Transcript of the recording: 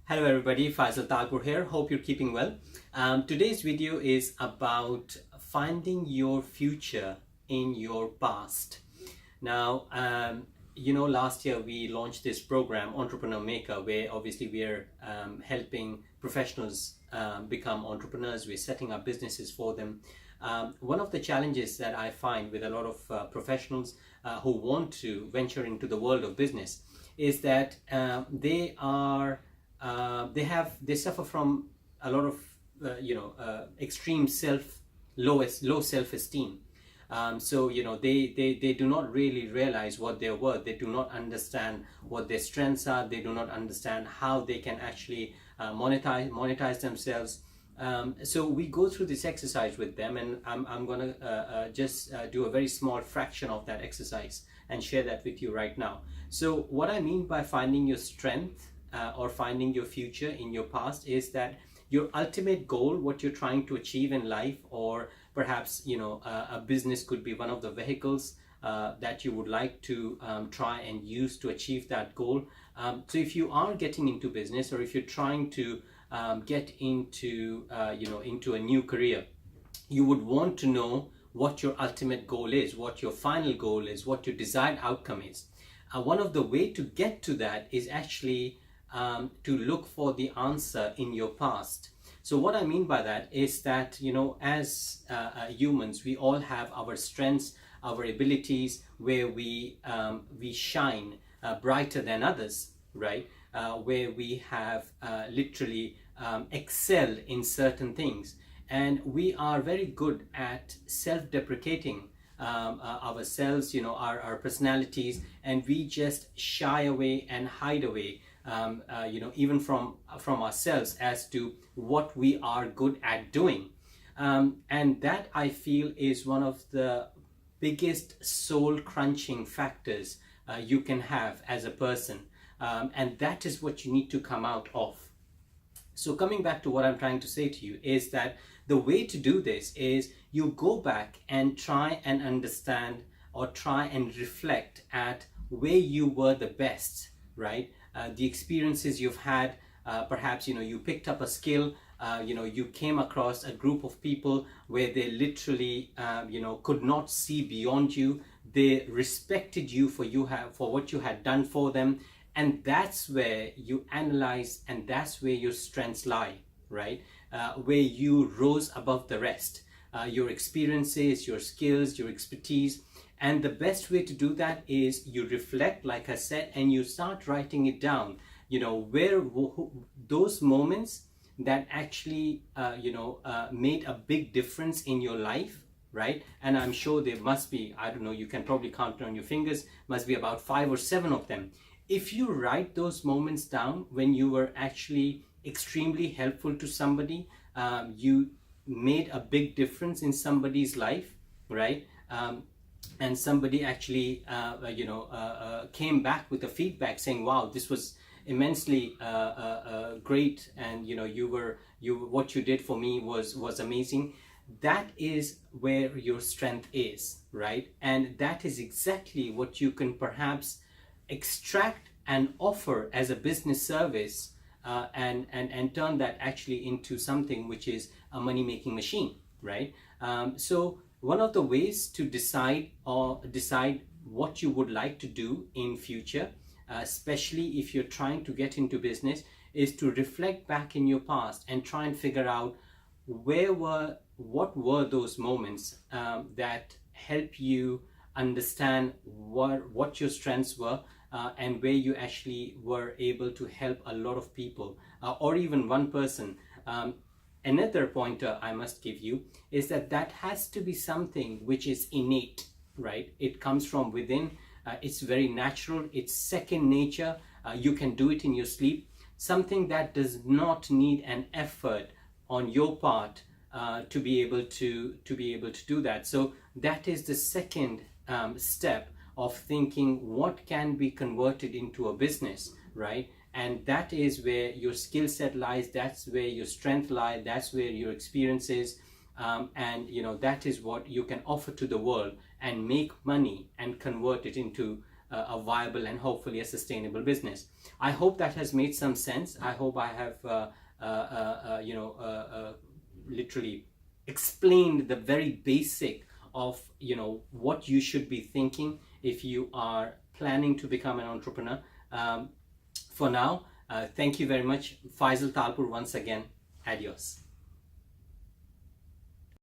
Hello everybody, Faisal Talpur here. Hope you're keeping well. Today's video is about finding your future in your past. Now, last year we launched this program, Entrepreneur Maker, where obviously we are helping professionals become entrepreneurs. We're setting up businesses for them. One of the challenges that I find with a lot of professionals who want to venture into the world of business is that they suffer from a lot of extreme low self-esteem. They do not really realize what they're worth. They do not understand what their strengths are. They do not understand how they can actually monetize themselves. So we go through this exercise with them, and I'm going to just do a very small fraction of that exercise and share that with you right now. So what I mean by finding your strength or finding your future in your past is that your ultimate goal, what you're trying to achieve in life, or perhaps a business could be one of the vehicles that you would like to try and use to achieve that goal. So if you are getting into business, or if you're trying to get into into a new career, you would want to know what your ultimate goal is, what your final goal is, what your desired outcome is. One of the way to get to that is actually to look for the answer in your past. So what I mean by that is that, as humans, we all have our strengths, our abilities, where we shine brighter than others, right? Where we have literally excelled in certain things. And we are very good at self-deprecating ourselves, our personalities, and we just shy away and hide away even from ourselves as to what we are good at doing. And that, I feel, is one of the biggest soul crunching factors you can have as a person. And that is what you need to come out of. So coming back to what I'm trying to say to you is that the way to do this is you go back and try and understand, or try and reflect at where you were the best, right? The experiences you've had, perhaps you picked up a skill, you came across a group of people where they literally could not see beyond you. They respected you for what you had done for them, and that's where you analyze, and that's where your strengths lie, right? Where you rose above the rest, your experiences, your skills, your expertise. And the best way to do that is you reflect, like I said, and you start writing it down, where those moments that actually made a big difference in your life, right? And I'm sure there must be, I don't know, you can probably count on your fingers, must be about 5 or 7 of them. If you write those moments down when you were actually extremely helpful to somebody, you made a big difference in somebody's life, right? And somebody actually came back with a feedback saying, wow, this was immensely great, and what you did for me was amazing. That is where your strength is, right? And that is exactly what you can perhaps extract and offer as a business service, and turn that actually into something which is a money-making machine, right? So one of the ways to decide what you would like to do in future, especially if you're trying to get into business, is to reflect back in your past and try and figure out what were those moments that help you understand what your strengths were, and where you actually were able to help a lot of people, or even one person. Another pointer I must give you is that has to be something which is innate, right? It comes from within. It's very natural. It's second nature. You can do it in your sleep. Something that does not need an effort on your part to be able to do that. So that is the second step of thinking what can be converted into a business, right? And that is where your skill set lies, that's where your strength lies, that's where your experience is, and that is what you can offer to the world and make money and convert it into a viable and hopefully a sustainable business. I hope that has made some sense. I hope I have literally explained the very basic of what you should be thinking if you are planning to become an entrepreneur. For now, thank you very much. Faisal Talpur once again. Adios.